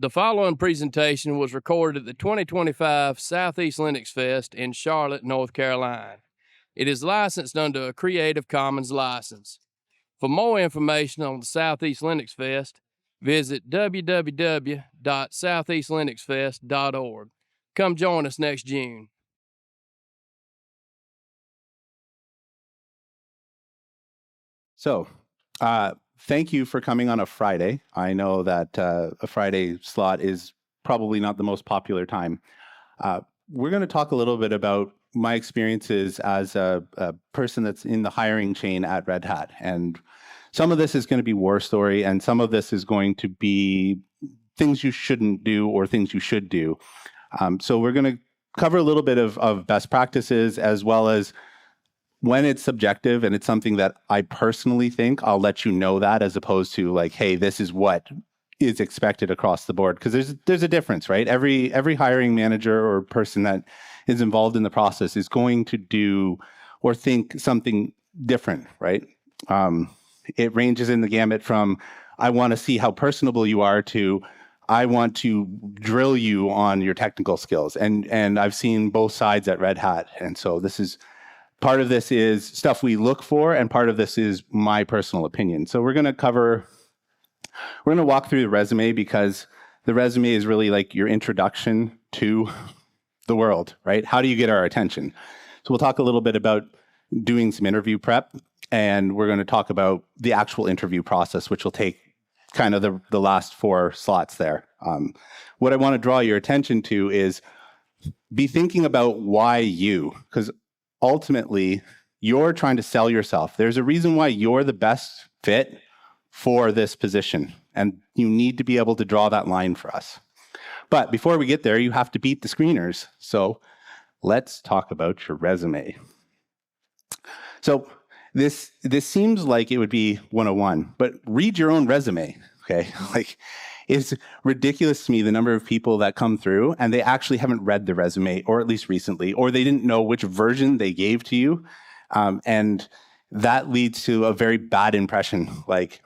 The following presentation was recorded at the 2025 Southeast Linuxfest in Charlotte, North Carolina. It is licensed under a Creative Commons license. For more information on the Southeast Linuxfest, visit www.southeastlinuxfest.org. Come join us next June. So, thank you for coming on a Friday. I know that a Friday slot is probably not the most popular time. We're going to talk a little bit about my experiences as a person that's in the hiring chain at Red Hat. And some of this is going to be war story, and some of this is going to be things you shouldn't do or things you should do. So we're going to cover a little bit of best practices, as well as when it's subjective and it's something that I personally think, I'll let you know that, as opposed to like, hey, this is what is expected across the board. Because there's a difference, right? Every hiring manager or person that is involved in the process is going to do or think something different, right? It ranges in the gamut from, I want to see how personable you are, to I want to drill you on your technical skills. And I've seen both sides at Red Hat. And so part of this is stuff we look for, and part of this is my personal opinion. So we're going to walk through the resume, because the resume is really like your introduction to the world, right? How do you get our attention? So we'll talk a little bit about doing some interview prep, and we're going to talk about the actual interview process, which will take kind of the last 4 slots there. What I want to draw your attention to is be thinking about why you, because ultimately, you're trying to sell yourself. There's a reason why you're the best fit for this position, and you need to be able to draw that line for us. But before we get there, you have to beat the screeners. So let's talk about your resume. So this seems like it would be 101, but read your own resume, okay? Like, it's ridiculous to me the number of people that come through and they actually haven't read the resume, or at least recently, or they didn't know which version they gave to you. And that leads to a very bad impression. Like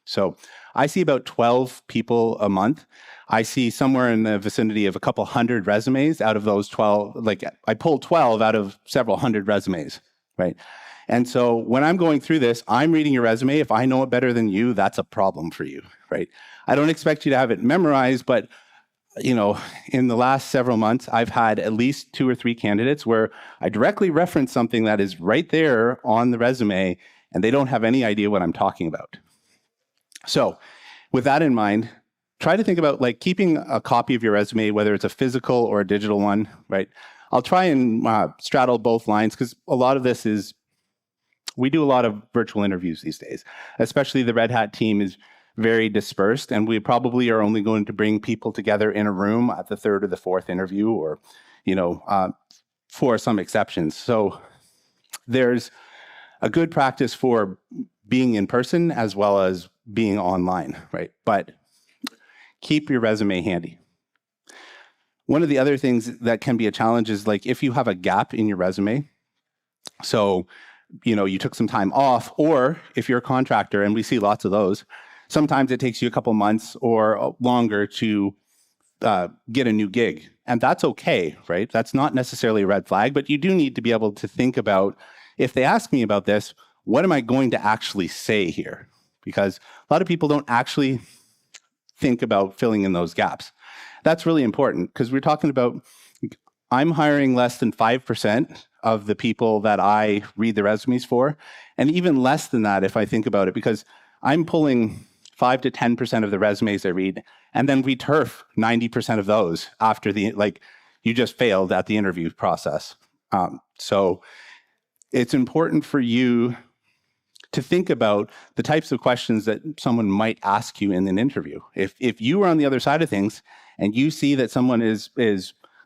so I see about 12 people a month. I see somewhere in the vicinity of a couple hundred resumes out of those 12. Like, I pulled 12 out of several hundred resumes, right? And so when I'm going through this, I'm reading your resume. If I know it better than you, that's a problem for you, right? I don't expect you to have it memorized, but in the last several months, I've had at least 2 or 3 candidates where I directly reference something that is right there on the resume, and they don't have any idea what I'm talking about. So with that in mind, try to think about like keeping a copy of your resume, whether it's a physical or a digital one, right? I'll try and straddle both lines, because a lot of this is, we do a lot of virtual interviews these days. Especially the Red Hat team is very dispersed, and we probably are only going to bring people together in a room at the 3rd or the 4th interview, or, for some exceptions. So there's a good practice for being in person as well as being online, right? But keep your resume handy. One of the other things that can be a challenge is like if you have a gap in your resume. So you took some time off, or if you're a contractor, and we see lots of those, sometimes it takes you a couple months or longer to get a new gig. And that's okay, right? That's not necessarily a red flag, but you do need to be able to think about, if they ask me about this, what am I going to actually say here? Because a lot of people don't actually think about filling in those gaps. That's really important, because we're talking about, I'm hiring less than 5% of the people that I read the resumes for, and even less than that if I think about it, because I'm pulling 5 to 10% of the resumes I read, and then we turf 90% of those after you just failed at the interview process. So it's important for you to think about the types of questions that someone might ask you in an interview. If you are on the other side of things and you see that someone is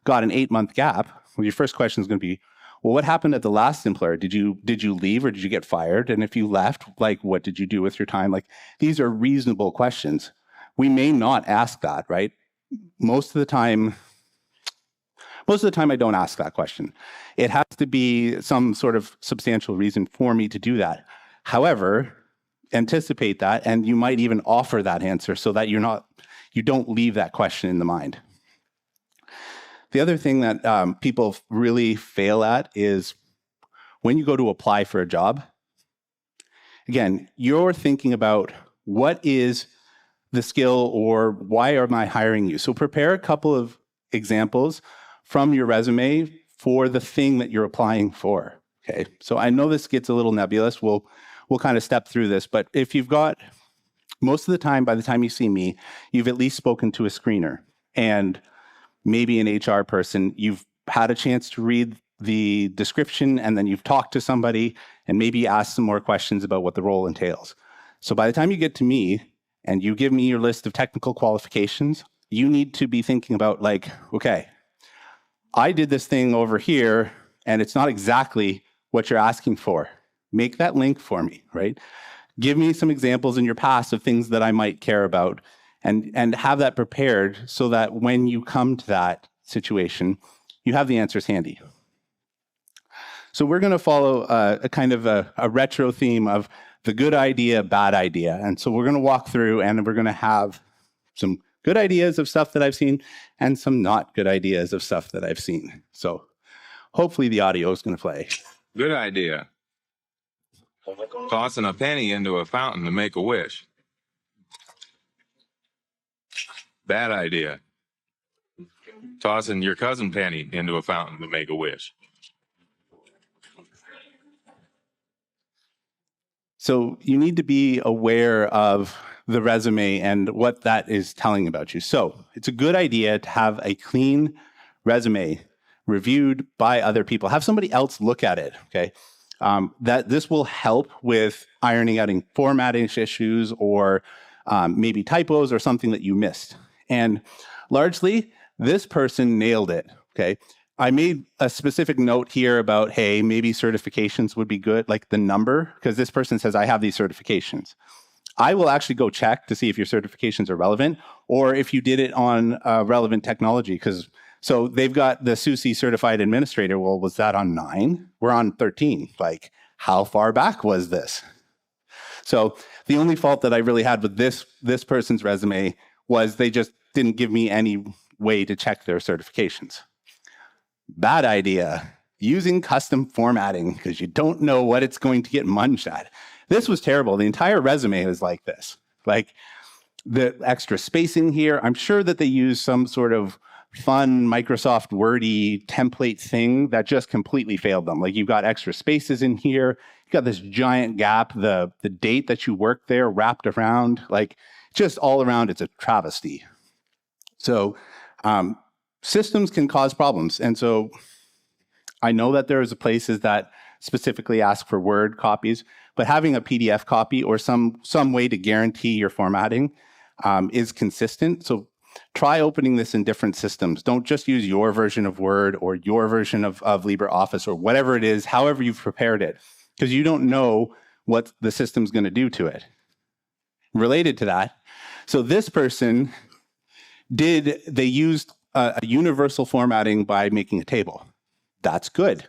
got an 8-month gap, well, your first question is going to be, well, what happened at the last employer? Did you leave, or did you get fired? And if you left, like, what did you do with your time? Like, these are reasonable questions. We may not ask that, right? Most of the time, I don't ask that question. It has to be some sort of substantial reason for me to do that. However, anticipate that, and you might even offer that answer so that you're not you don't leave that question in the mind. The other thing that people really fail at is when you go to apply for a job, again, you're thinking about what is the skill or why am I hiring you? So prepare a couple of examples from your resume for the thing that you're applying for. Okay, so I know this gets a little nebulous. We'll kind of step through this, but if you've got, most of the time, by the time you see me, you've at least spoken to a screener and maybe an HR person. You've had a chance to read the description, and then you've talked to somebody and maybe asked some more questions about what the role entails. So by the time you get to me and you give me your list of technical qualifications, you need to be thinking about like, okay, I did this thing over here and it's not exactly what you're asking for. Make that link for me, right? Give me some examples in your past of things that I might care about, and have that prepared so that when you come to that situation, you have the answers handy. So we're going to follow a kind of a retro theme of the good idea, bad idea. And so we're going to walk through and we're going to have some good ideas of stuff that I've seen and some not good ideas of stuff that I've seen. So hopefully the audio is going to play. Good idea. Tossing a penny into a fountain to make a wish. Bad idea. Tossing your cousin penny into a fountain to make a wish. So you need to be aware of the resume and what that is telling about you. So it's a good idea to have a clean resume reviewed by other people. Have somebody else look at it, okay? That this will help with ironing out formatting issues or maybe typos or something that you missed. And largely, this person nailed it, okay? I made a specific note here about, hey, maybe certifications would be good, like the number, because this person says, I have these certifications. I will actually go check to see if your certifications are relevant or if you did it on relevant technology, because so they've got the SUSE certified administrator. Well, was that on 9? We're on 13. Like, how far back was this? So the only fault that I really had with this person's resume was they just didn't give me any way to check their certifications. Bad idea, using custom formatting because you don't know what it's going to get munched at. This was terrible. The entire resume was like this. Like the extra spacing here, I'm sure that they use some sort of fun Microsoft Wordy template thing that just completely failed them. Like you've got extra spaces in here. You've got this giant gap, the date that you worked there wrapped around, like just all around, it's a travesty. So systems can cause problems. And so I know that there's places that specifically ask for Word copies, but having a PDF copy or some way to guarantee your formatting is consistent. So try opening this in different systems. Don't just use your version of Word or your version of LibreOffice or whatever it is, however you've prepared it, because you don't know what the system's going to do to it. Related to that, so this person they used a universal formatting by making a table. That's good.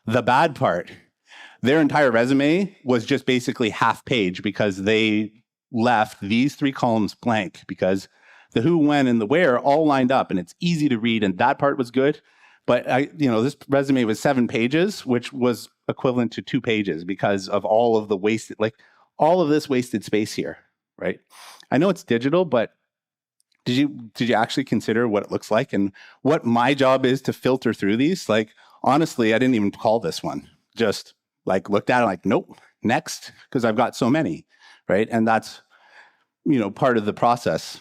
The bad part, their entire resume was just basically half page because they left these 3 columns blank because the who, when, and the where all lined up, and it's easy to read, and that part was good. But this resume was 7 pages, which was equivalent to 2 pages because of all of the wasted, all of this wasted space here, right? I know it's digital, but did you actually consider what it looks like and what my job is to filter through these? Like, honestly, I didn't even call this one. Just looked at it like, nope, next, because I've got so many, right? And that's, part of the process.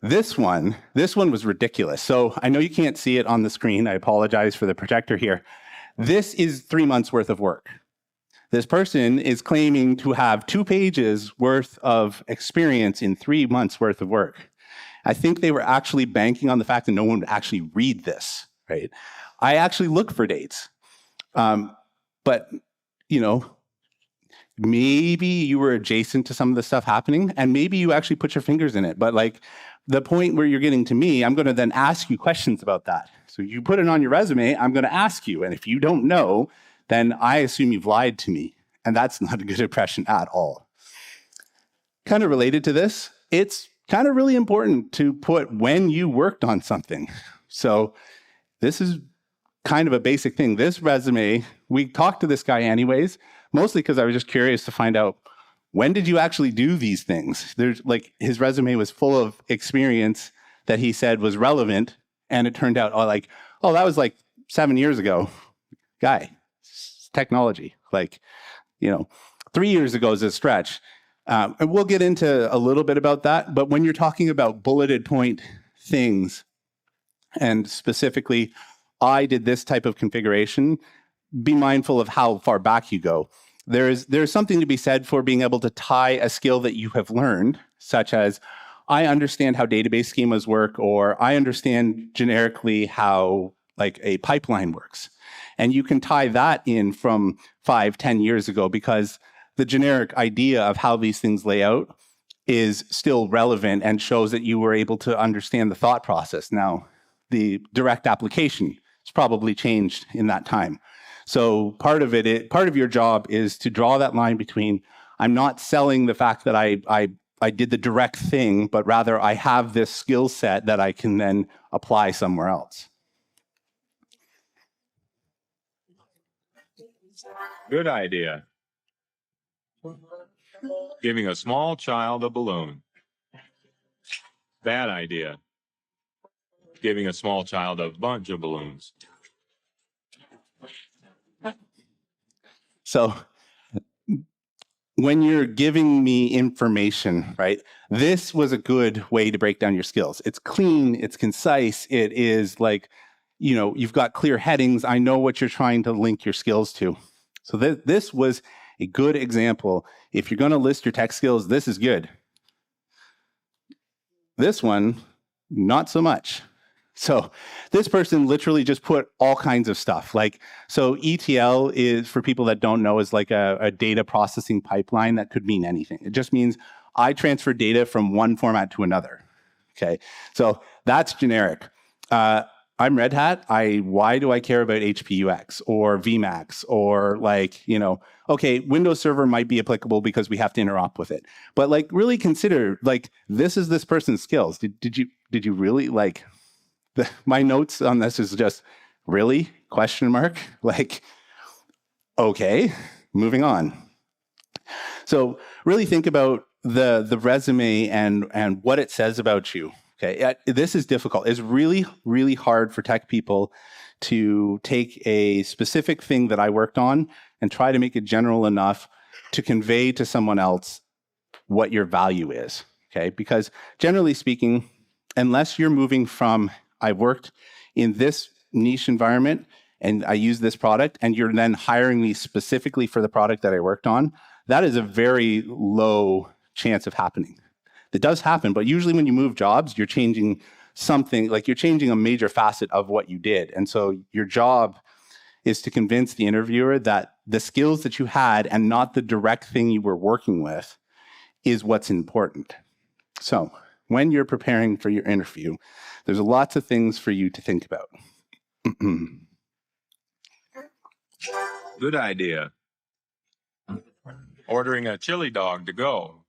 This one was ridiculous. So I know you can't see it on the screen. I apologize for the projector here. This is 3 months worth of work. This person is claiming to have 2 pages worth of experience in 3 months worth of work. I think they were actually banking on the fact that no one would actually read this, right? I actually look for dates. But, maybe you were adjacent to some of the stuff happening and maybe you actually put your fingers in it. But the point where you're getting to me, I'm going to then ask you questions about that. So you put it on your resume, I'm going to ask you. And if you don't know, then I assume you've lied to me. And that's not a good impression at all. Kind of related to this, it's kind of really important to put when you worked on something. So this is kind of a basic thing. This resume, we talked to this guy anyways, mostly because I was just curious to find out, when did you actually do these things? There's like, his resume was full of experience that he said was relevant, and it turned out, oh, that was like 7 years ago. Guy, it's technology. 3 years ago is a stretch. And we'll get into a little bit about that, but when you're talking about bulleted point things, and specifically, I did this type of configuration, be mindful of how far back you go. There's something to be said for being able to tie a skill that you have learned, such as, I understand how database schemas work, or I understand generically how a pipeline works. And you can tie that in from 5-10 years ago, because the generic idea of how these things lay out is still relevant and shows that you were able to understand the thought process. Now, the direct application has probably changed in that time. So part of your job is to draw that line between, I'm not selling the fact that I did the direct thing, but rather I have this skill set that I can then apply somewhere else. Good idea. Giving a small child a balloon. Bad idea. Giving a small child a bunch of balloons. So when you're giving me information, right, this was a good way to break down your skills. It's clean, it's concise, it is you've got clear headings. I know what you're trying to link your skills to. So this was a good example. If you're going to list your tech skills, this is good. This one, not so much. So this person literally just put all kinds of stuff. So ETL is, for people that don't know, is like a data processing pipeline that could mean anything. It just means I transfer data from one format to another. Okay, so that's generic. I'm Red Hat. Why do I care about HPUX or VMAX or okay, Windows Server might be applicable because we have to interop with it. But really consider, this is this person's skills. Did you really my notes on this is just, really? ? Okay, moving on. So really think about the resume and what it says about you. Okay, this is difficult. It's really, really hard for tech people to take a specific thing that I worked on and try to make it general enough to convey to someone else what your value is. Okay, because generally speaking, unless you're moving from, I worked in this niche environment and I use this product, and you're then hiring me specifically for the product that I worked on, that is a very low chance of happening. It does happen, but usually when you move jobs, you're changing something, you're changing a major facet of what you did. And so your job is to convince the interviewer that the skills that you had and not the direct thing you were working with is what's important. So when you're preparing for your interview, there's lots of things for you to think about. Good idea. Ordering a chili dog to go.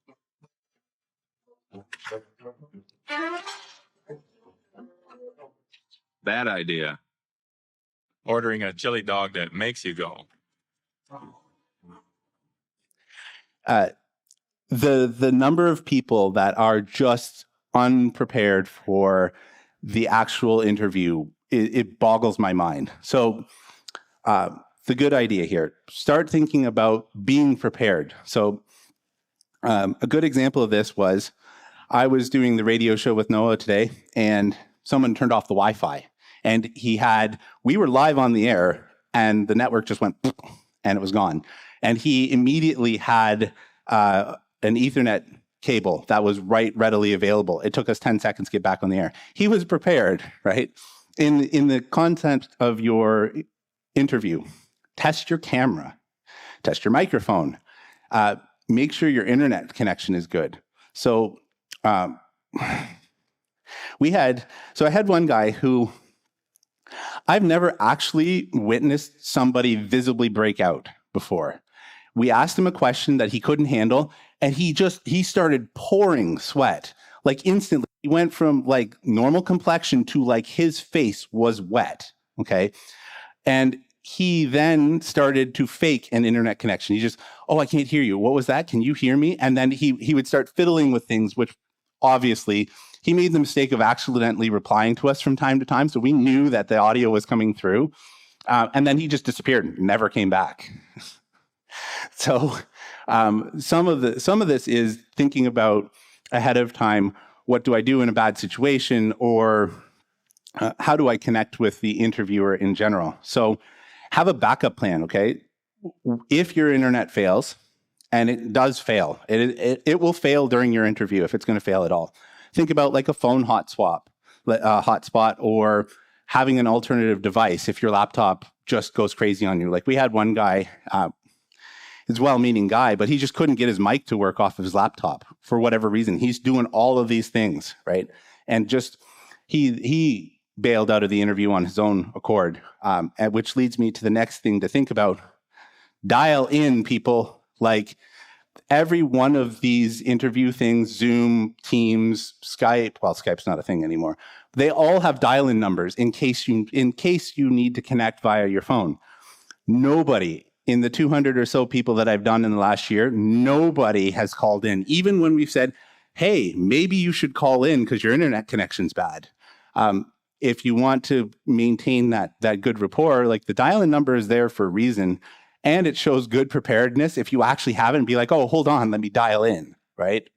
Bad idea. Ordering a chili dog that makes you go. The number of people that are just unprepared for the actual interview, it boggles my mind. So the good idea here, start thinking about being prepared. So a good example of this was, I was doing the radio show with Noah today, and someone turned off the Wi-Fi. And we were live on the air, and the network just went, and it was gone. And he immediately had an Ethernet cable that was readily available. It took us 10 seconds to get back on the air. He was prepared, right? In the content of your interview, test your camera, test your microphone, make sure your internet connection is good. So I had one guy who, I've never actually witnessed somebody visibly break out before. We asked him a question that he couldn't handle, and he started pouring sweat. like instantly. He went from like normal complexion to like his face was wet. Okay. And he then started to fake an internet connection. He just, oh, I can't hear you. What was that? Can you hear me? And then he would start fiddling with things, which obviously he made the mistake of accidentally replying to us from time to time. So we knew that the audio was coming through. And then he just disappeared and never came back. So some of this is thinking about ahead of time, what do I do in a bad situation, or how do I connect with the interviewer in general? So have a backup plan, okay? If your internet fails, and it does fail, it will fail during your interview if it's going to fail at all. Think about like a phone hotspot, or having an alternative device if your laptop just goes crazy on you. Like we had one guy, he's a well-meaning guy, but he just couldn't get his mic to work off of his laptop for whatever reason. He's doing all of these things, right? And just he bailed out of the interview on his own accord, which leads me to the next thing to think about. Dial in, people. Like every one of these interview things, Zoom, Teams, Skype, well, Skype's not a thing anymore. They all have dial-in numbers in case you need to connect via your phone. Nobody in the 200 or so people that I've done in the last year, nobody has called in, even when we've said, hey, maybe you should call in because your internet connection's bad. If you want to maintain that good rapport, like the dial-in number is there for a reason, and it shows good preparedness. If you actually have it, and be like, oh, hold on, let me dial in, right?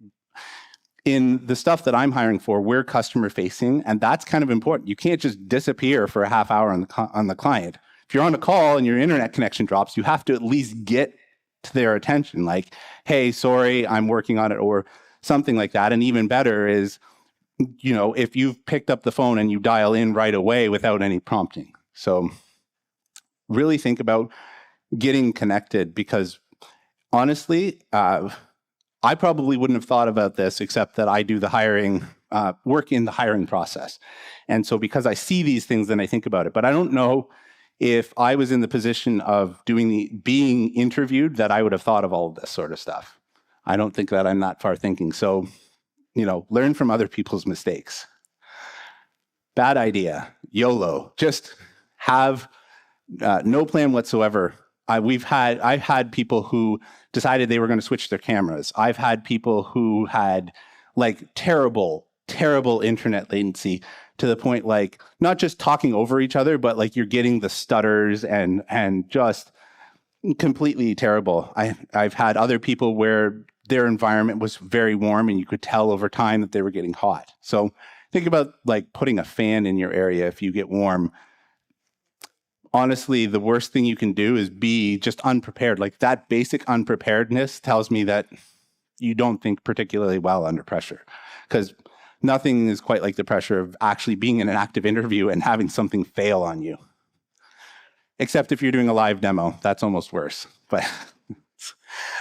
In the stuff that I'm hiring for, we're customer facing, and that's kind of important. You can't just disappear for a half hour on the client. If you're on a call and your internet connection drops, you have to at least get to their attention, like, hey, sorry, I'm working on it, or something like that. And even better is, if you've picked up the phone and you dial in right away without any prompting. So really think about getting connected, because honestly, I probably wouldn't have thought about this except that I do the hiring, work in the hiring process. And so because I see these things, then I think about it. But I don't know if I was in the position of being interviewed, that I would have thought of all of this sort of stuff. I don't think that I'm that far thinking. So, learn from other people's mistakes. Bad idea, YOLO. Just have no plan whatsoever. I've had people who decided they were going to switch their cameras. I've had people who had like terrible internet latency, to the point like not just talking over each other, but like you're getting the stutters and just completely terrible. I've had other people where their environment was very warm and you could tell over time that they were getting hot. So think about like putting a fan in your area if you get warm. Honestly, the worst thing you can do is be just unprepared. Like that basic unpreparedness tells me that you don't think particularly well under pressure, because nothing is quite like the pressure of actually being in an active interview and having something fail on you. Except if you're doing a live demo, that's almost worse. But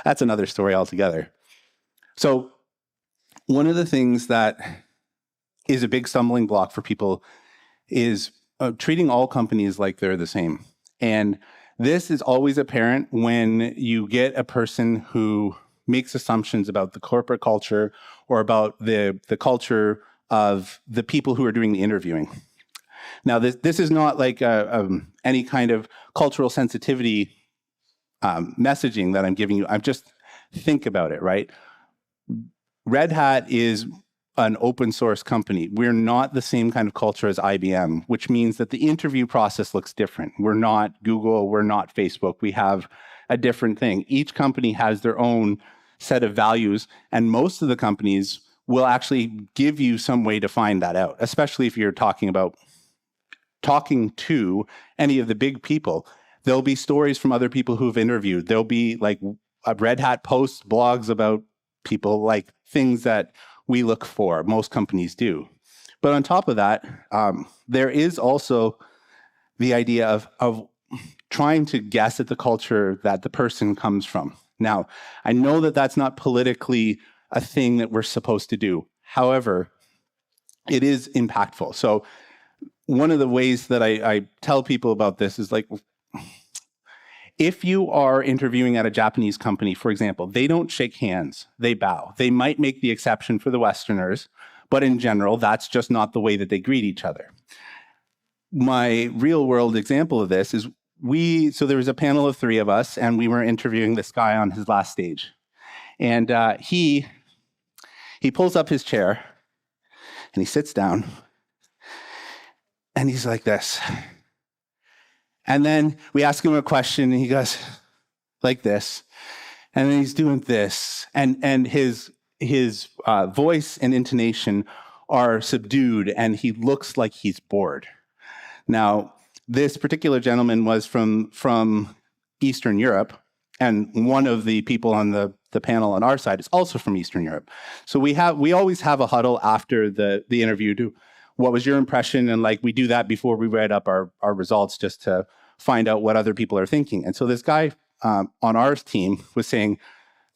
that's another story altogether. So one of the things that is a big stumbling block for people is treating all companies like they're the same. And this is always apparent when you get a person who makes assumptions about the corporate culture or about the culture of the people who are doing the interviewing. Now, this is not like any kind of cultural sensitivity messaging that I'm giving you. I'm just think about it, right? Red Hat is an open source company. We're not the same kind of culture as IBM, which means that the interview process looks different. We're not Google, we're not Facebook. We have a different thing. Each company has their own set of values, and most of the companies will actually give you some way to find that out, especially if you're talking to any of the big people. There'll be stories from other people who've interviewed. There'll be like Red Hat posts, blogs about people, like things that we look for. Most companies do. But on top of that, there is also the idea of trying to guess at the culture that the person comes from. Now, I know that that's not politically a thing that we're supposed to do. However, it is impactful. So one of the ways that I tell people about this is like, if you are interviewing at a Japanese company, for example, they don't shake hands, they bow. They might make the exception for the Westerners, But in general, that's just not the way that they greet each other. My real world example of this is so there was a panel of 3 of us, and we were interviewing this guy on his last stage. And he pulls up his chair and he sits down and he's like this. And then we ask him a question and he goes like this. And then he's doing this. And his voice and intonation are subdued and he looks like he's bored. Now, this particular gentleman was from Eastern Europe, and one of the people on the panel on our side is also from Eastern Europe. So we always have a huddle after the interview to, what was your impression? And like, we do that before we write up our results just to find out what other people are thinking. And so this guy on our team was saying,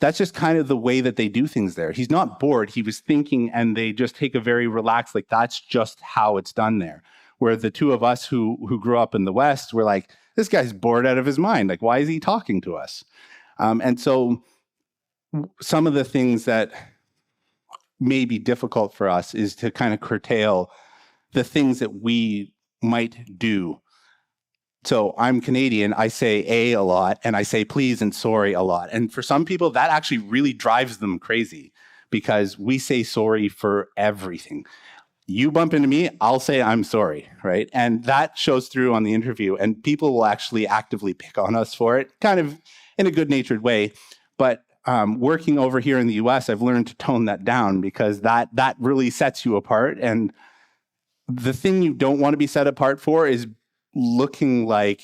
that's just kind of the way that they do things there. He's not bored, he was thinking, and they just take a very relaxed, like, that's just how it's done there. Where the 2 of us who grew up in the West were like, this guy's bored out of his mind. Like, why is he talking to us? And so some of the things that may be difficult for us is to kind of curtail the things that we might do. So I'm Canadian, I say a lot, and I say please and sorry a lot. And for some people, that actually really drives them crazy because we say sorry for everything. You bump into me, I'll say I'm sorry, right? And that shows through on the interview, and people will actually actively pick on us for it, kind of in a good-natured way. But working over here in the US, I've learned to tone that down because that really sets you apart. And the thing you don't want to be set apart for is looking like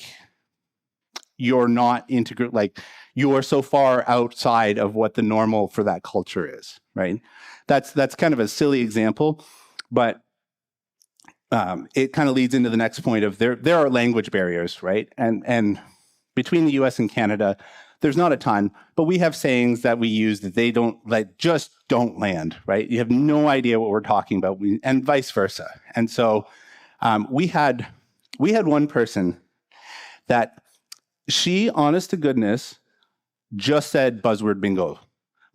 you're not integrated, like you are so far outside of what the normal for that culture is, right? That's kind of a silly example. But it kind of leads into the next point of there are language barriers, right? And between the US and Canada, there's not a ton, but we have sayings that we use that they don't, like, just don't land, right? You have no idea what we're talking about, and vice versa. And so we had one person that she, honest to goodness, just said buzzword bingo.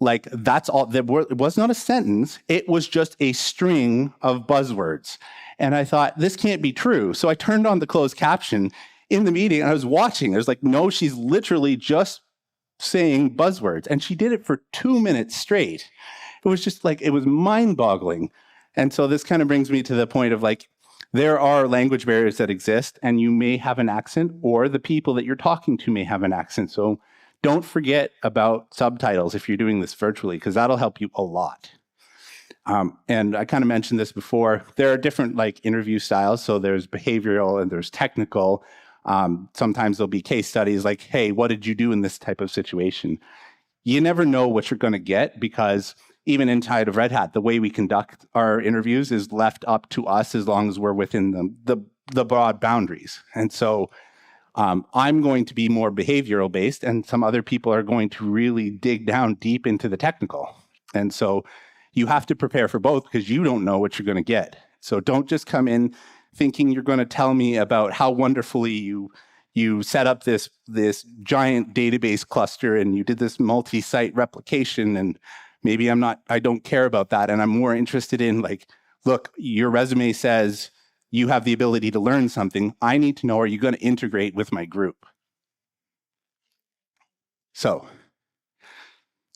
Like, that's all. It was not a sentence. It was just a string of buzzwords. And I thought, this can't be true. So I turned on the closed caption in the meeting, and I was watching. I was like, no, she's literally just saying buzzwords. And she did it for 2 minutes straight. It was just like, it was mind-boggling. And so this kind of brings me to the point of, like, there are language barriers that exist, and you may have an accent, or the people that you're talking to may have an accent. So don't forget about subtitles if you're doing this virtually, because that'll help you a lot. And I kind of mentioned this before. There are different, like, interview styles. So there's behavioral and there's technical. Sometimes there'll be case studies like, hey, what did you do in this type of situation? You never know what you're going to get, because even inside of Red Hat, the way we conduct our interviews is left up to us as long as we're within the broad boundaries. And so I'm going to be more behavioral based, and some other people are going to really dig down deep into the technical. And so you have to prepare for both, because you don't know what you're going to get. So don't just come in thinking you're going to tell me about how wonderfully you set up this giant database cluster and you did this multi-site replication, and maybe I don't care about that. And I'm more interested in, like, look, your resume says you have the ability to learn something. I need to know, are you going to integrate with my group? So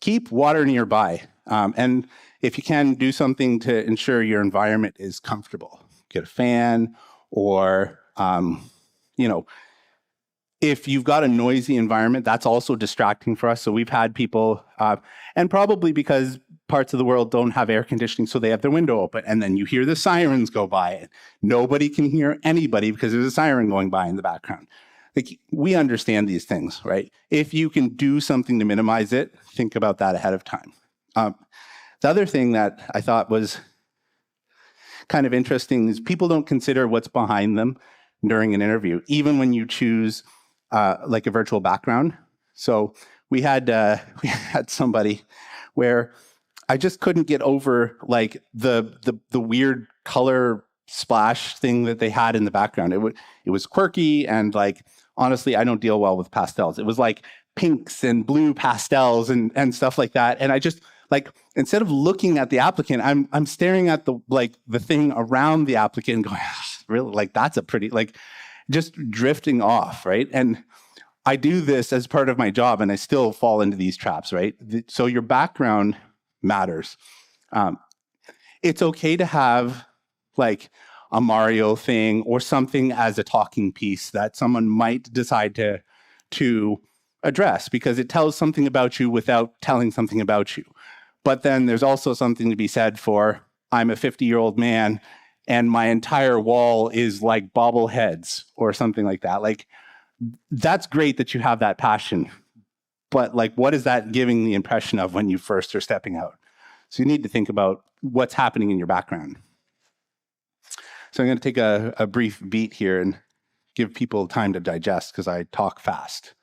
keep water nearby. And if you can, do something to ensure your environment is comfortable. Get a fan, or, if you've got a noisy environment, that's also distracting for us. So we've had people, and probably because parts of the world don't have air conditioning, so they have their window open, and then you hear the sirens go by, and nobody can hear anybody because there's a siren going by in the background. Like, we understand these things, right? If you can do something to minimize it, think about that ahead of time. The other thing that I thought was kind of interesting is people don't consider what's behind them during an interview, even when you choose like a virtual background. So we had somebody where I just couldn't get over, like, the weird color splash thing that they had in the background. It was quirky, and, like, honestly, I don't deal well with pastels. It was like pinks and blue pastels and stuff like that. And Like, instead of looking at the applicant, I'm staring at the thing around the applicant and going, really, like, that's a pretty, like, just drifting off, right? And I do this as part of my job, and I still fall into these traps, right? So your background matters. It's okay to have like a Mario thing or something as a talking piece that someone might decide to address, because it tells something about you without telling something about you. But then there's also something to be said for, I'm a 50-year-old man and my entire wall is like bobbleheads or something like that. Like, that's great that you have that passion, but like, what is that giving the impression of when you first are stepping out? So you need to think about what's happening in your background. So I'm going to take a brief beat here and give people time to digest, because I talk fast.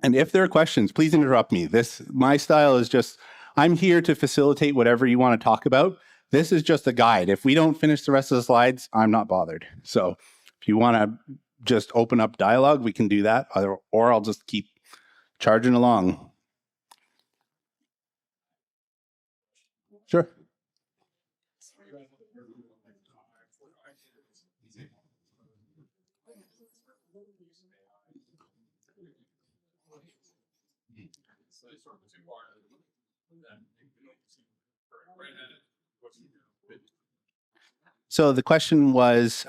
And if there are questions, please interrupt me. My style is just, I'm here to facilitate whatever you want to talk about. This is just a guide. If we don't finish the rest of the slides, I'm not bothered. So if you want to just open up dialogue, we can do that, or I'll just keep charging along. Sure. So the question was,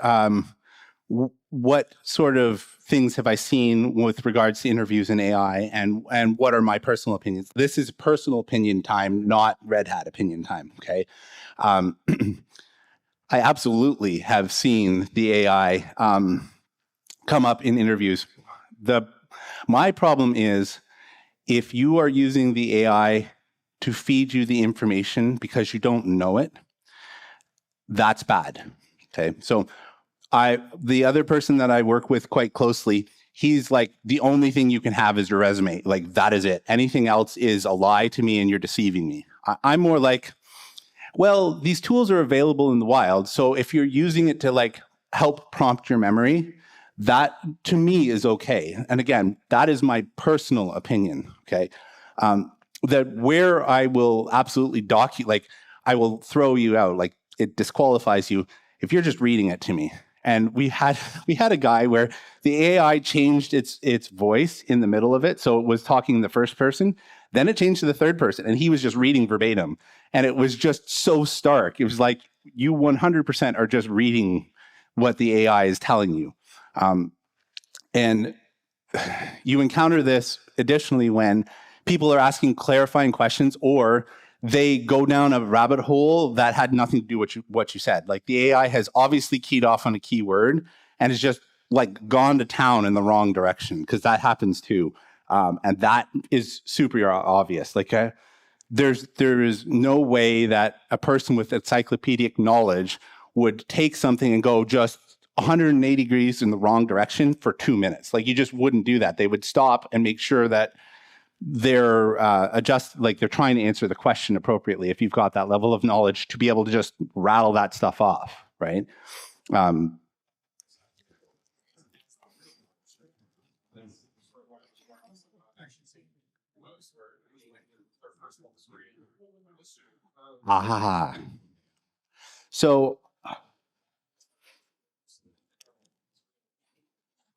what sort of things have I seen with regards to interviews in AI, and what are my personal opinions? This is personal opinion time, not Red Hat opinion time, okay? I absolutely have seen the AI come up in interviews. My problem is, if you are using the AI to feed you the information because you don't know it, that's bad, okay? So the other person that I work with quite closely, he's like, the only thing you can have is your resume. Like, that is it. Anything else is a lie to me and you're deceiving me. I'm more like, well, these tools are available in the wild. So if you're using it to like help prompt your memory, that to me is okay. And again, that is my personal opinion, okay? That where I will absolutely like, I will throw you out, like it disqualifies you if you're just reading it to me. And we had a guy where the AI changed its voice in the middle of it. So it was talking in the first person, then it changed to the third person, and he was just reading verbatim. And it was just so stark. It was like, you 100% are just reading what the AI is telling you. And you encounter this additionally when people are asking clarifying questions, or they go down a rabbit hole that had nothing to do with what you said. Like, the AI has obviously keyed off on a keyword and has just like gone to town in the wrong direction, because that happens too. And that is super obvious. Like, there is no way that a person with encyclopedic knowledge would take something and go just 180 degrees in the wrong direction for 2 minutes. Like, you just wouldn't do that. They would stop and make sure that they're they're trying to answer the question appropriately, if you've got that level of knowledge to be able to just rattle that stuff off, right? So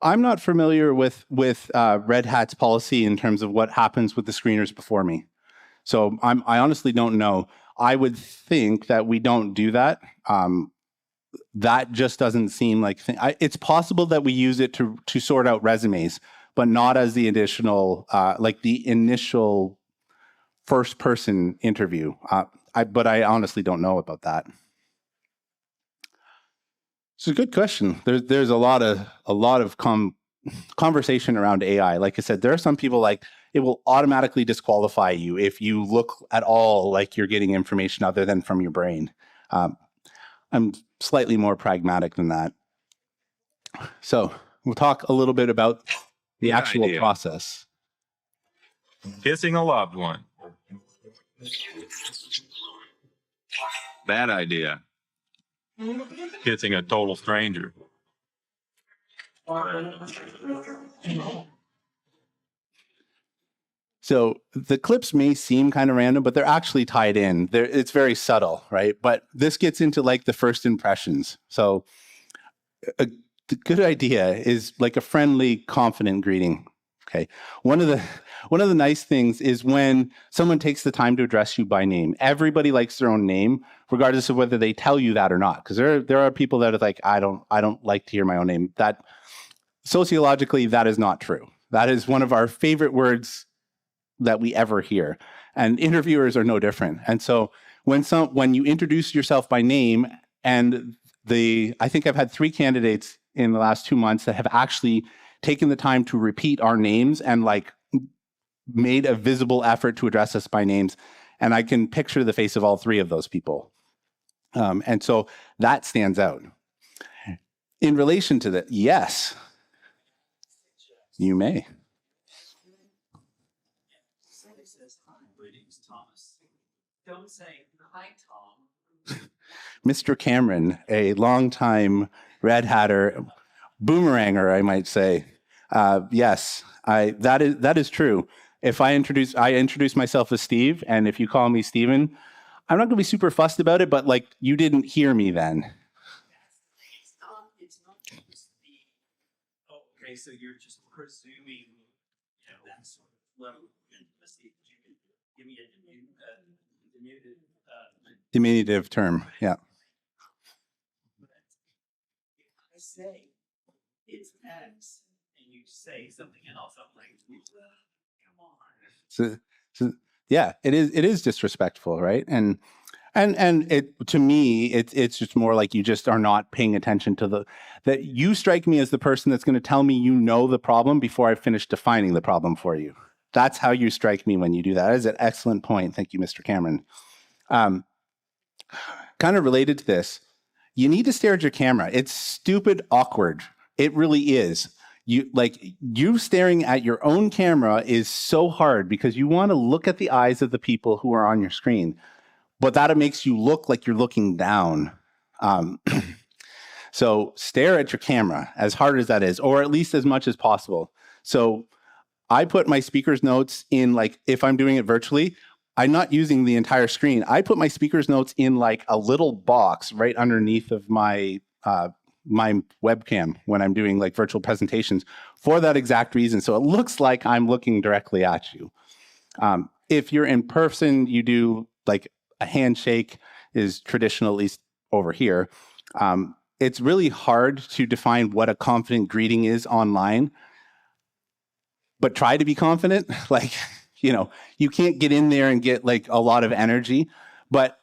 I'm not familiar with Red Hat's policy in terms of what happens with the screeners before me. So I honestly don't know. I would think that we don't do that. That just doesn't seem like it's possible that we use it to sort out resumes, but not as the additional like the initial first person interview. But I honestly don't know about that. It's a good question. There's a lot of conversation around AI. Like I said, there are some people like, it will automatically disqualify you if you look at all like you're getting information other than from your brain. I'm slightly more pragmatic than that. So we'll talk a little bit about the actual process. Kissing a loved one. Bad idea. Kissing a total stranger. So the clips may seem kind of random, but they're actually tied in. It's very subtle, right? But this gets into like the first impressions. So the good idea is like a friendly, confident greeting. Okay. One of the nice things is when someone takes the time to address you by name. Everybody likes their own name, regardless of whether they tell you that or not. Because there are people that are like, I don't like to hear my own name. That sociologically, that is not true. That is one of our favorite words that we ever hear, and interviewers are no different. And so when you introduce yourself by name, and I think I've had 3 candidates in the last 2 months that have actually taken the time to repeat our names and like made a visible effort to address us by names, and I can picture the face of all 3 of those people, and so that stands out. In relation to that, yes, you may. Don't say hi, Tom. Mr. Cameron, a longtime Red Hatter, boomeranger, I might say. Yes, that is true. If I introduce myself as Steve, and if you call me Steven, I'm not going to be super fussed about it, but like you didn't hear me then. It's not just the. Oh, okay, so you're just presuming, that sort of level of intimacy. Give me a diminutive term, yeah. I say it's X, and you say something else. I'm like, come on. So yeah, it is disrespectful, right? And it, to me, it's just more like you just are not paying attention to that you strike me as the person that's going to tell me you know the problem before I finish defining the problem for you. That's how you strike me when you do that. That is an excellent point. Thank you, Mr. Cameron. Kind of related to this, you need to stare at your camera. It's stupid awkward. It really is. You staring at your own camera is so hard because you want to look at the eyes of the people who are on your screen, but that makes you look like you're looking down. So stare at your camera, as hard as that is, or at least as much as possible. So I put my speaker's notes in, like, if I'm doing it virtually, I'm not using the entire screen. I put my speaker's notes in like a little box right underneath of my my webcam when I'm doing like virtual presentations for that exact reason. So it looks like I'm looking directly at you. If you're in person, you do like a handshake is traditional, at least over here. It's really hard to define what a confident greeting is online, but try to be confident. Like, you can't get in there and get like a lot of energy, but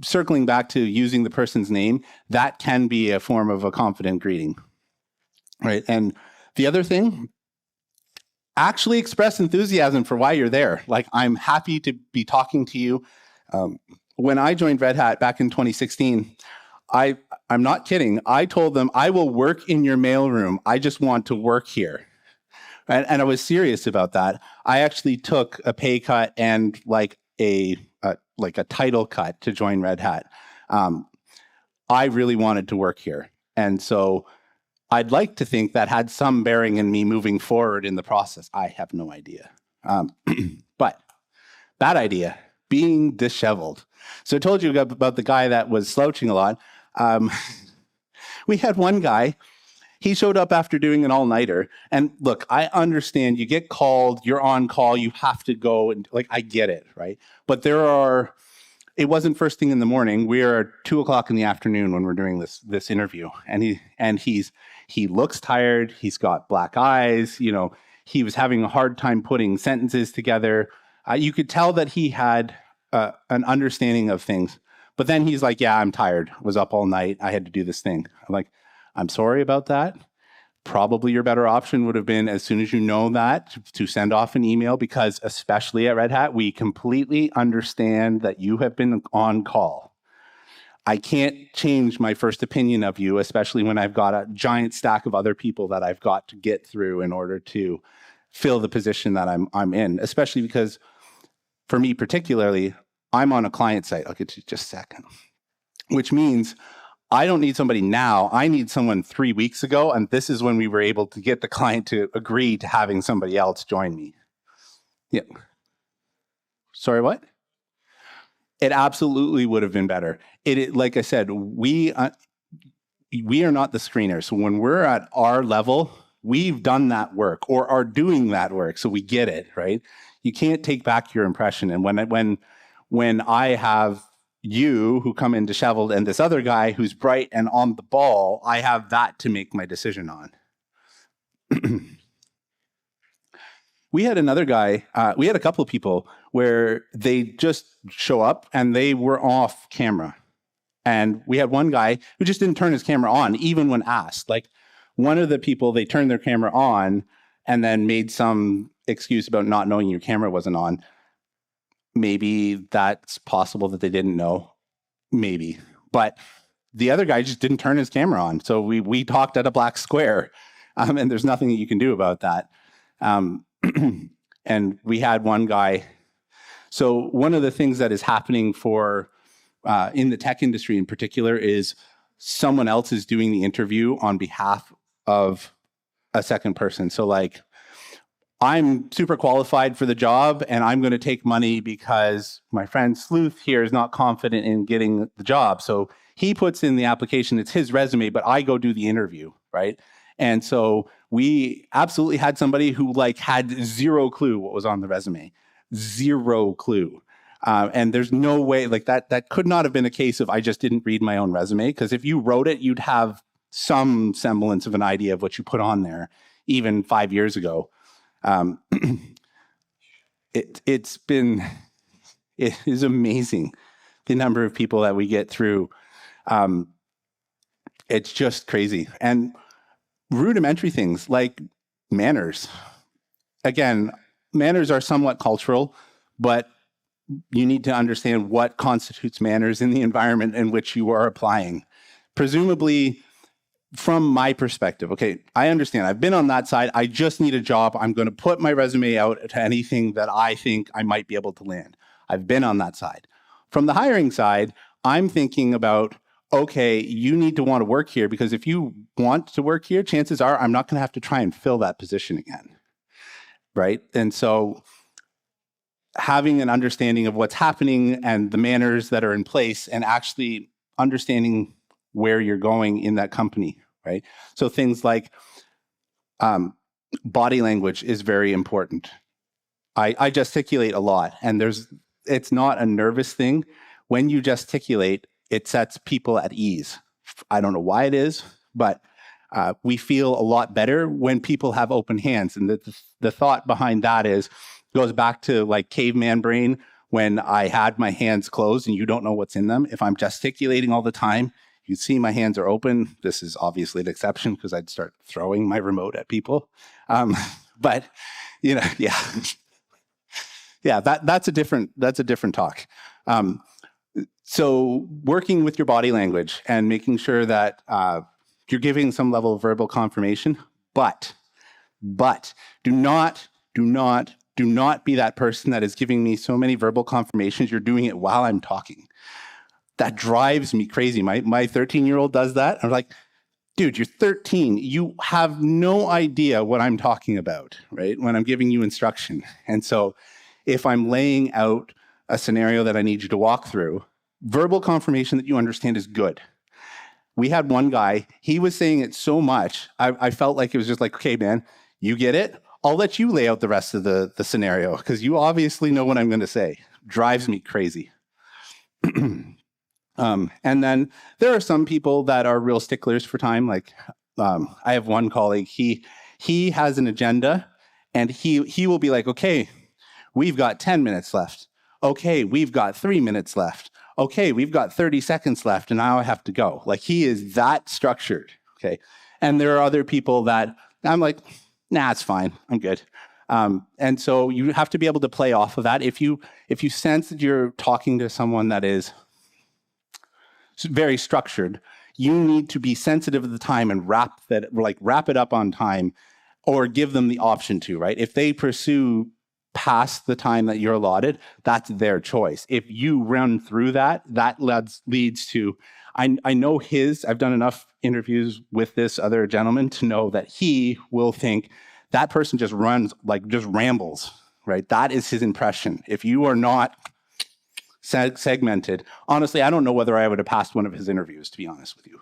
circling back to using the person's name, that can be a form of a confident greeting, right? And the other thing, actually express enthusiasm for why you're there. Like, I'm happy to be talking to you. When I joined Red Hat back in 2016, I'm not kidding. I told them, I will work in your mailroom. I just want to work here. And I was serious about that. I actually took a pay cut and like a title cut to join Red Hat. I really wanted to work here. And so I'd like to think that had some bearing in me moving forward in the process. I have no idea. But bad idea, being disheveled. So I told you about the guy that was slouching a lot. We had one guy. He showed up after doing an all-nighter. And look, I understand you get called, you're on call, you have to go, and like, I get it, right? But it wasn't first thing in the morning. We are 2:00 in the afternoon when we're doing this interview. And he looks tired, he's got black eyes, he was having a hard time putting sentences together. You could tell that he had an understanding of things. But then he's like, yeah, I'm tired. I was up all night. I had to do this thing. I'm like, I'm sorry about that. Probably your better option would have been, as soon as you know that, to send off an email, because especially at Red Hat, we completely understand that you have been on call. I can't change my first opinion of you, especially when I've got a giant stack of other people that I've got to get through in order to fill the position that I'm in, especially because for me particularly, I'm on a client site. I'll get to you just a second, which means I don't need somebody now. I need someone 3 weeks ago, and this is when we were able to get the client to agree to having somebody else join me. Yeah. Sorry, what? It absolutely would have been better. Like I said, we are not the screeners. So when we're at our level, we've done that work or are doing that work. So we get it, right? You can't take back your impression. And when I have you who come in disheveled and this other guy who's bright and on the ball, I have that to make my decision on. We had another guy, we had a couple of people where they just show up and they were off camera. And we had one guy who just didn't turn his camera on, even when asked. Like one of the people, they turned their camera on and then made some excuse about not knowing your camera wasn't on. Maybe that's possible that they didn't know. Maybe. But the other guy just didn't turn his camera on. So we talked at a black square. And there's nothing that you can do about that. And we had one guy. So one of the things that is happening for in the tech industry in particular is someone else is doing the interview on behalf of a second person. So like, I'm super qualified for the job and I'm going to take money because my friend Sleuth here is not confident in getting the job. So he puts in the application, it's his resume, but I go do the interview, right? And so we absolutely had somebody who like had zero clue what was on the resume, zero clue. And there's no way like that could not have been a case of I just didn't read my own resume. Because if you wrote it, you'd have some semblance of an idea of what you put on there, even 5 years ago. It is amazing the number of people that we get through. It's just crazy. And rudimentary things like manners. Again, manners are somewhat cultural, but you need to understand what constitutes manners in the environment in which you are applying. Presumably, from my perspective, okay, I understand. I've been on that side. I just need a job. I'm going to put my resume out to anything that I think I might be able to land. I've been on that side. From the hiring side, I'm thinking about, okay, you need to want to work here because if you want to work here, chances are I'm not going to have to try and fill that position again, right? And so having an understanding of what's happening and the manners that are in place and actually understanding where you're going in that company, right? So things like body language is very important. I gesticulate a lot, and it's not a nervous thing. When you gesticulate, it sets people at ease. I don't know why it is, but we feel a lot better when people have open hands. And the thought behind that goes back to like caveman brain when I had my hands closed and you don't know what's in them. If I'm gesticulating all the time, you see my hands are open. This is obviously an exception because I'd start throwing my remote at people. But you know, yeah, yeah, that's a different talk. So working with your body language and making sure that you're giving some level of verbal confirmation, but do not be that person that is giving me so many verbal confirmations. You're doing it while I'm talking. That drives me crazy. My 13-year-old does that. I'm like, dude, you're 13. You have no idea what I'm talking about, right? When I'm giving you instruction. And so if I'm laying out a scenario that I need you to walk through, verbal confirmation that you understand is good. We had one guy, he was saying it so much, I felt like it was just like, okay, man, you get it? I'll let you lay out the rest of the scenario because you obviously know what I'm going to say. Drives me crazy. And then there are some people that are real sticklers for time. Like I have one colleague, he has an agenda and he will be like, okay, we've got 10 minutes left. Okay, we've got 3 minutes left. Okay, we've got 30 seconds left and now I have to go. Like he is that structured, okay? And there are other people that I'm like, nah, it's fine, I'm good. And so you have to be able to play off of that. If you sense that you're talking to someone that is very structured, you need to be sensitive of the time and wrap it up on time or give them the option to, right? If they pursue past the time that you're allotted, that's their choice. If you run through that leads to, I know I've done enough interviews with this other gentleman to know that he will think that person just rambles. right? That is his impression. If you are not segmented, honestly, I don't know whether I would have passed one of his interviews, to be honest with you.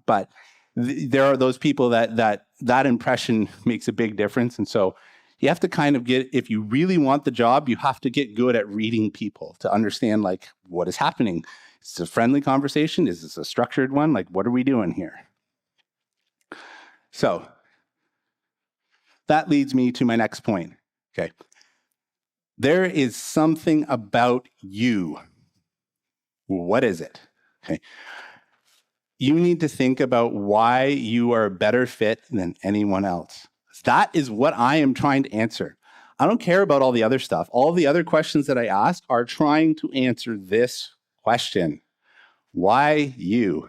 But there are those people that impression makes a big difference. And so you have to kind of get, if you really want the job, you have to get good at reading people to understand like what is happening. Is this a friendly conversation? Is this a structured one? Like, what are we doing here? So that leads me to my next point. Okay. There is something about you. What is it? Okay. You need to think about why you are a better fit than anyone else. That is what I am trying to answer. I don't care about all the other stuff. All the other questions that I ask are trying to answer this question. Why you?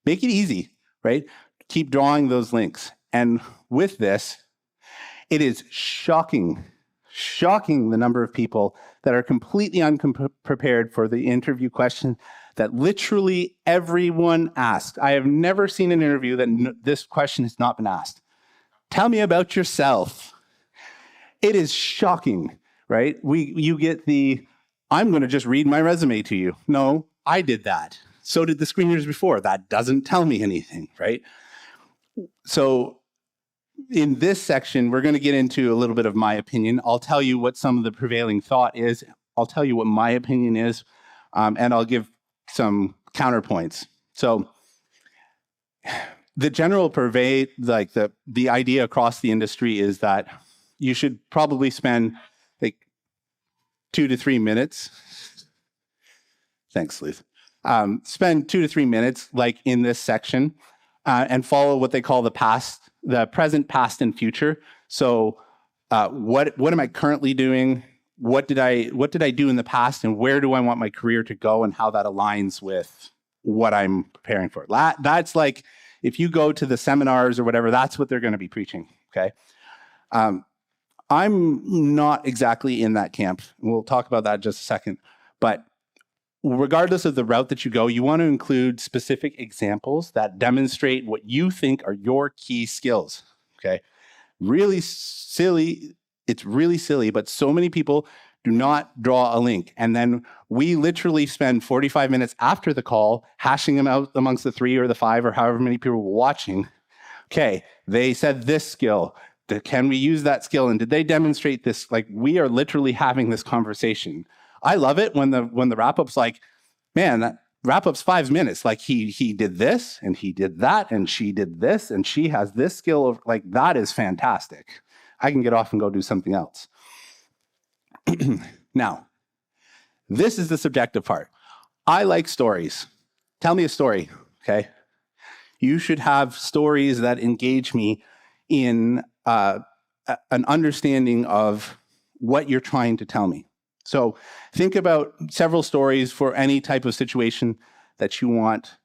Make it easy, right? Keep drawing those links. And with this, it is shocking the number of people that are completely unprepared for the interview question that literally everyone asked. I have never seen an interview that this question has not been asked. Tell me about yourself. It is shocking, right? You get the, I'm going to just read my resume to you. No, I did that. So did the screeners before. That doesn't tell me anything, right? So in this section, we're going to get into a little bit of my opinion. I'll tell you what some of the prevailing thought is. I'll tell you what my opinion is, and I'll give some counterpoints. So the general like the idea across the industry is that you should probably spend like 2 to 3 minutes. Thanks, Liz. Spend 2 to 3 minutes like in this section and follow what they call the present, past, and future. So what am I currently doing? What did I do in the past, and where do I want my career to go, and how that aligns with what I'm preparing for? That's like, if you go to the seminars or whatever, that's what they're going to be preaching, okay? I'm not exactly in that camp. We'll talk about that in just a second. But regardless of the route that you go, you want to include specific examples that demonstrate what you think are your key skills, okay? Really silly. It's really silly, but so many people do not draw a link. And then we literally spend 45 minutes after the call hashing them out amongst the 3 or the 5 or however many people were watching. Okay, they said this skill. Can we use that skill? And did they demonstrate this? Like, we are literally having this conversation. I love it when the wrap-up's like, man, that wrap-up's 5 minutes. Like, he did this, and he did that, and she did this, and she has this skill. Of, like, that is fantastic. I can get off and go do something else. Now, this is the subjective part. I like stories. Tell me a story, okay? You should have stories that engage me in an understanding of what you're trying to tell me. So think about several stories for any type of situation that you want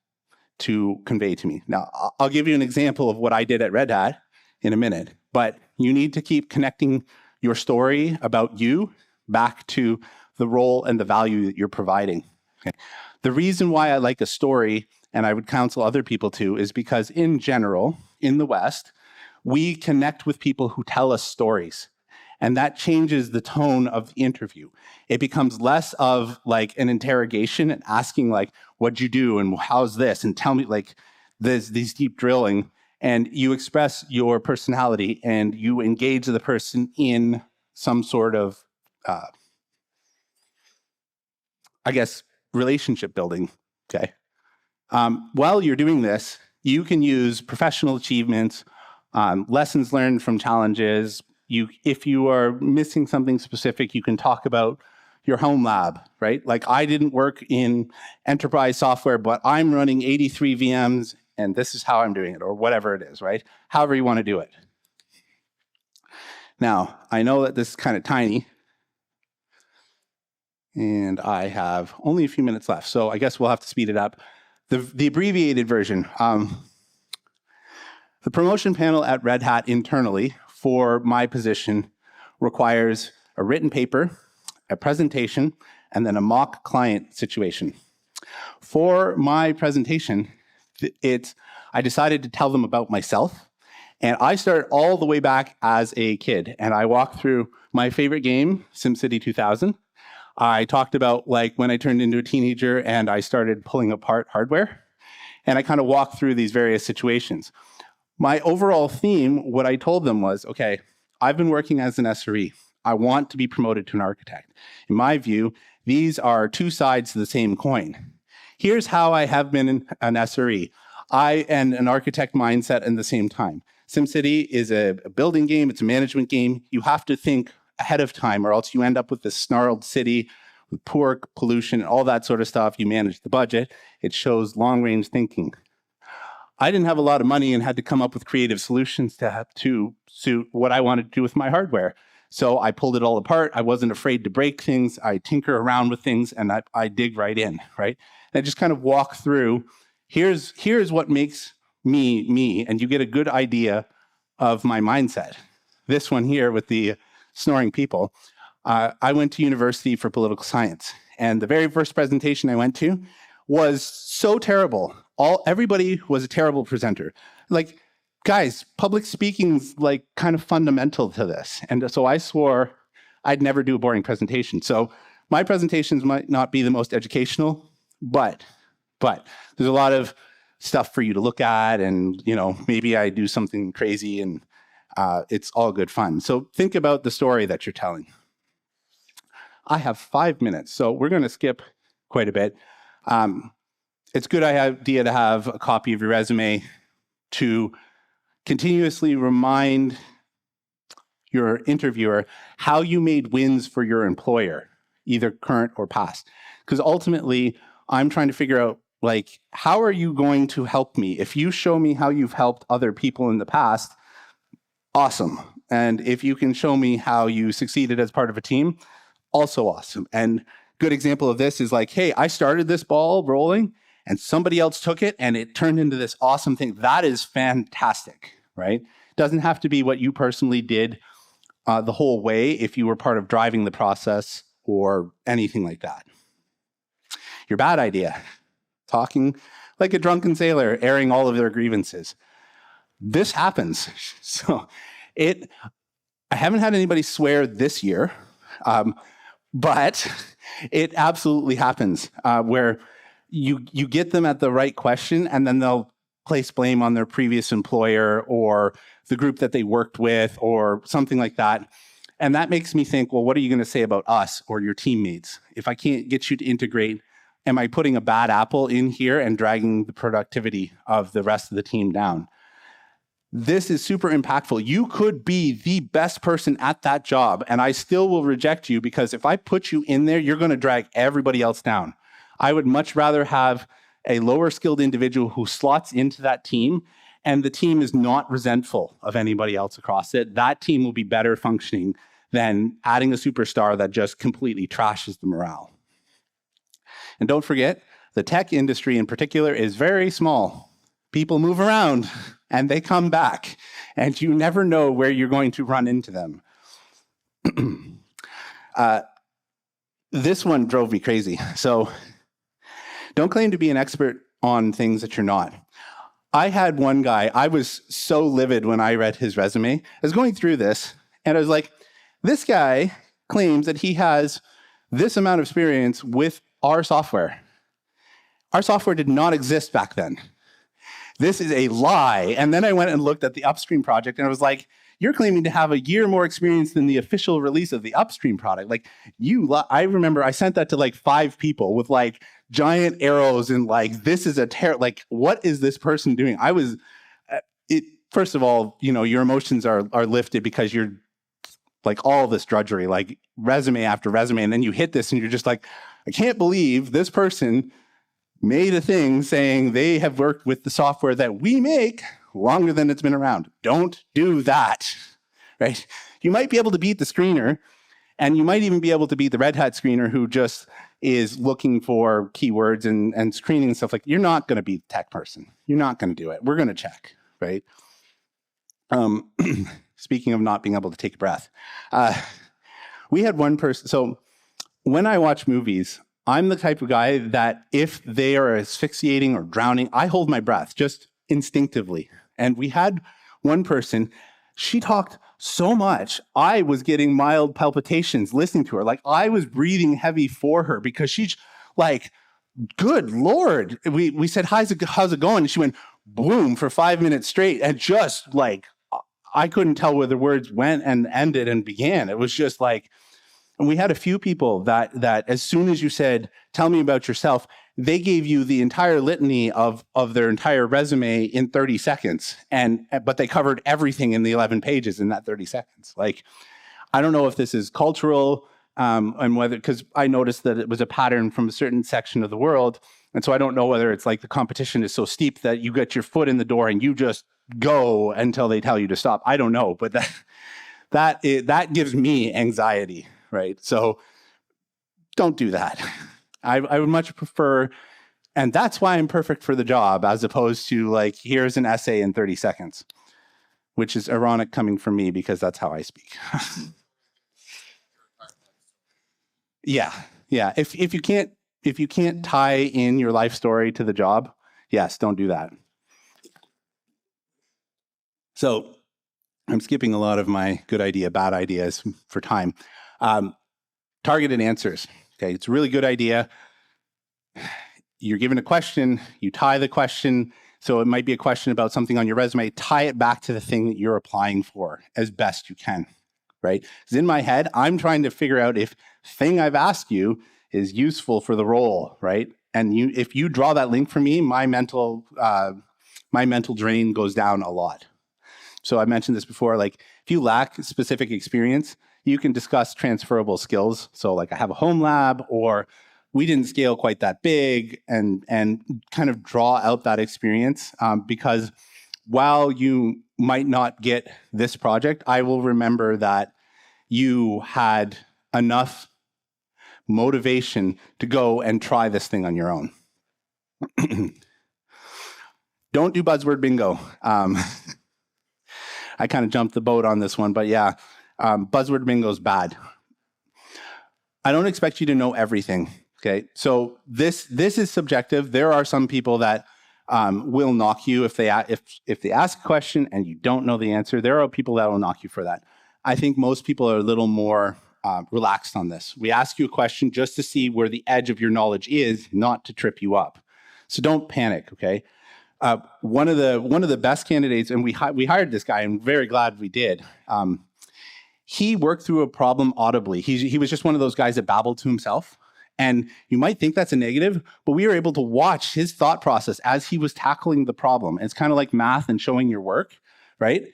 to convey to me. Now, I'll give you an example of what I did at Red Hat in a minute, but you need to keep connecting your story about you back to the role and the value that you're providing. Okay. The reason why I like a story, and I would counsel other people to, is because in general, in the West, we connect with people who tell us stories. And that changes the tone of the interview. It becomes less of like an interrogation and asking like, what'd you do and how's this? And tell me, like, these deep drilling. And you express your personality and you engage the person in some sort of, I guess, relationship building, okay? While you're doing this, you can use professional achievements, lessons learned from challenges. If you are missing something specific, you can talk about your home lab, right? Like, I didn't work in enterprise software, but I'm running 83 VMs, and this is how I'm doing it, or whatever it is, right? However you want to do it. Now, I know that this is kind of tiny, and I have only a few minutes left, so I guess we'll have to speed it up. The abbreviated version. The promotion panel at Red Hat internally for my position requires a written paper, a presentation, and then a mock client situation. For my presentation, I decided to tell them about myself And I started all the way back as a kid. And I walked through my favorite game, SimCity 2000. I talked about like when I turned into a teenager and I started pulling apart hardware. And I kind of walked through these various situations. My overall theme, what I told them was, okay, I've been working as an SRE. I want to be promoted to an architect. In my view, these are two sides to the same coin. Here's how I have been an SRE. And an architect mindset at the same time. SimCity is a building game. It's a management game. You have to think ahead of time or else you end up with this snarled city with poor pollution and all that sort of stuff. You manage the budget. It shows long-range thinking. I didn't have a lot of money and had to come up with creative solutions to suit what I wanted to do with my hardware. So I pulled it all apart. I wasn't afraid to break things. I tinker around with things and I dig right in, right? And I just kind of walk through, here's what makes me, me, and you get a good idea of my mindset. This one here with the snoring people. I went to university for political science, and the very first presentation I went to was so terrible. Everybody was a terrible presenter. Like, guys, public speaking's like kind of fundamental to this. And so I swore I'd never do a boring presentation. So my presentations might not be the most educational, but there's a lot of stuff for you to look at, and maybe I do something crazy, and it's all good fun. So think about the story that you're telling. I have 5 minutes, so we're going to skip quite a bit. It's a good idea to have a copy of your resume to continuously remind your interviewer how you made wins for your employer, either current or past. Because ultimately, I'm trying to figure out, like, how are you going to help me? If you show me how you've helped other people in the past, awesome. And if you can show me how you succeeded as part of a team, also awesome. And good example of this is like, hey, I started this ball rolling and somebody else took it and it turned into this awesome thing. That is fantastic, right? It doesn't have to be what you personally did the whole way if you were part of driving the process or anything like that. Your bad idea, talking like a drunken sailor, airing all of their grievances. This happens. So I haven't had anybody swear this year, but it absolutely happens where you get them at the right question and then they'll place blame on their previous employer or the group that they worked with or something like that. And that makes me think, well, what are you going to say about us or your teammates? If I can't get you to integrate, am I putting a bad apple in here and dragging the productivity of the rest of the team down? This is super impactful. You could be the best person at that job, and I still will reject you because if I put you in there, you're going to drag everybody else down. I would much rather have a lower skilled individual who slots into that team, and the team is not resentful of anybody else across it. That team will be better functioning than adding a superstar that just completely trashes the morale. And don't forget, the tech industry in particular is very small. People move around and they come back, and you never know where you're going to run into them. This one drove me crazy. So don't claim to be an expert on things that you're not. I had one guy, I was so livid when I read his resume. I was going through this and I was like, this guy claims that he has this amount of experience with our software. Our software did not exist back then. This is a lie. And then I went and looked at the Upstream project and I was like, you're claiming to have a year more experience than the official release of the Upstream product. Like I remember I sent that to like 5 people with like giant arrows and like, this is like, what is this person doing? I was, first of all, your emotions are lifted because you're like all this drudgery, like resume after resume. And then you hit this and you're just like, I can't believe this person made a thing saying they have worked with the software that we make longer than it's been around. Don't do that, right? You might be able to beat the screener, and you might even be able to beat the Red Hat screener who just is looking for keywords and screening and stuff like that. You're not going to be the tech person. You're not going to do it. We're going to check, right? Speaking of not being able to take a breath, we had one person. So when I watch movies, I'm the type of guy that if they are asphyxiating or drowning, I hold my breath just instinctively. And we had one person, she talked so much. I was getting mild palpitations listening to her. Like, I was breathing heavy for her because she's like, good Lord. We said, how's it going? And she went boom for 5 minutes straight. And just like, I couldn't tell where the words went and ended and began. It was just like, and we had a few people that as soon as you said, tell me about yourself, they gave you the entire litany of their entire resume in 30 seconds. But they covered everything in the 11 pages in that 30 seconds. Like, I don't know if this is cultural, and whether, because I noticed that it was a pattern from a certain section of the world. And so I don't know whether it's like the competition is so steep that you get your foot in the door and you just go until they tell you to stop. I don't know, but that gives me anxiety, right? So don't do that. I would much prefer, and that's why I'm perfect for the job, as opposed to like, here's an essay in 30 seconds, which is ironic coming from me because that's how I speak. Yeah. If you can't tie in your life story to the job, yes, don't do that. So I'm skipping a lot of my good idea, bad ideas for time. Targeted answers. Okay, it's a really good idea. You're given a question, you tie the question. So it might be a question about something on your resume, tie it back to the thing that you're applying for as best you can, right? Because in my head, I'm trying to figure out if thing I've asked you is useful for the role, right? And if you draw that link for me, my mental drain goes down a lot. So I mentioned this before, like if you lack specific experience, you can discuss transferable skills. So like I have a home lab, or we didn't scale quite that big, and kind of draw out that experience, because while you might not get this project, I will remember that you had enough motivation to go and try this thing on your own. Don't do buzzword bingo. I kind of jumped the boat on this one, but yeah, buzzword bingo is bad. I don't expect you to know everything. Okay, so this is subjective. There are some people that will knock you if they ask a question and you don't know the answer. There are people that will knock you for that. I think most people are a little more relaxed on this. We ask you a question just to see where the edge of your knowledge is, not to trip you up. So don't panic. Okay. One of the best candidates, and we hired this guy. I'm very glad we did. He worked through a problem audibly. He was just one of those guys that babbled to himself. And you might think that's a negative, but we were able to watch his thought process as he was tackling the problem. It's kind of like math and showing your work, right?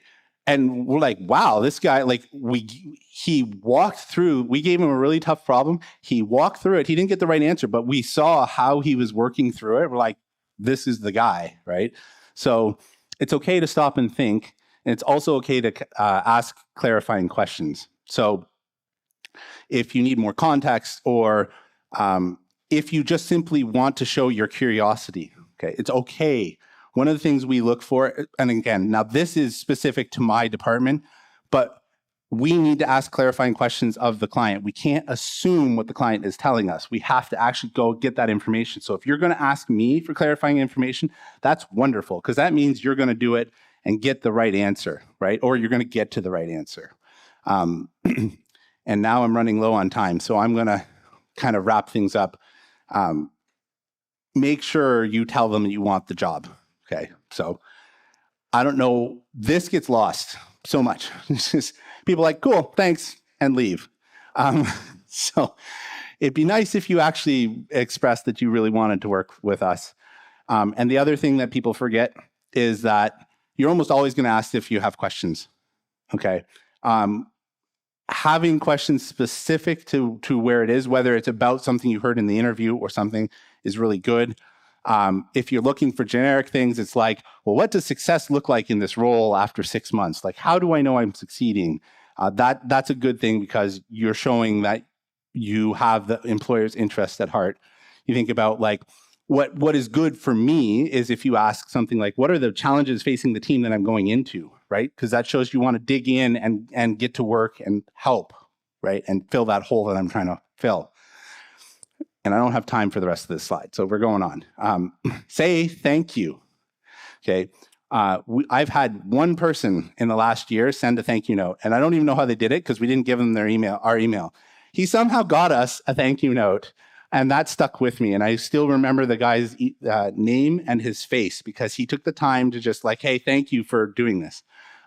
And we're like, wow, this guy, like he walked through, we gave him a really tough problem. He walked through it. He didn't get the right answer, but we saw how he was working through it. We're like, this is the guy, right? So it's okay to stop and think. And it's also okay to ask clarifying questions. So if you need more context, or if you just simply want to show your curiosity, okay, it's okay. One of the things we look for, and again, now this is specific to my department, but we need to ask clarifying questions of the client. We can't assume what the client is telling us. We have to actually go get that information. So if you're going to ask me for clarifying information, that's wonderful, because that means you're going to do it and get the right answer, right? Or you're going to get to the right answer. And now I'm running low on time, so I'm going to kind of wrap things up. Make sure you tell them you want the job, okay? So I don't know, this gets lost so much. It's just people like, cool, thanks, and leave. So it'd be nice if you actually expressed that you really wanted to work with us. And the other thing that people forget is that you're almost always going to ask if you have questions, okay? Having questions specific to where it is, whether it's about something you heard in the interview or something, is really good. If you're looking for generic things, it's like, well, what does success look like in this role after 6 months? Like, how do I know I'm succeeding? That's a good thing, because you're showing that you have the employer's interest at heart. You think about like, what is good for me is if you ask something like, what are the challenges facing the team that I'm going into, right? Because that shows you want to dig in and get to work and help, right? And fill that hole that I'm trying to fill. And I don't have time for the rest of this slide, so we're going on. Say thank you, okay? I've had one person in the last year send a thank you note, and I don't even know how they did it because we didn't give them our email. He somehow got us a thank you note, and that stuck with me. And I still remember the guy's name and his face because he took the time to just like, hey, thank you for doing this.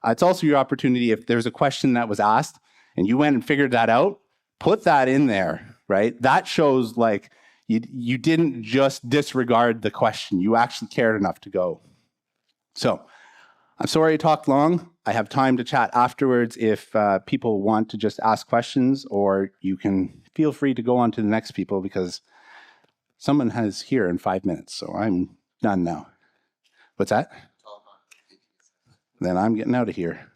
It's also your opportunity if there's a question that was asked and you went and figured that out, put that in there, right? That shows like you didn't just disregard the question. You actually cared enough to go. So I'm sorry I talked long. I have time to chat afterwards if people want to just ask questions, or you can feel free to go on to the next people because someone has here in 5 minutes. So I'm done now. What's that? Then I'm getting out of here.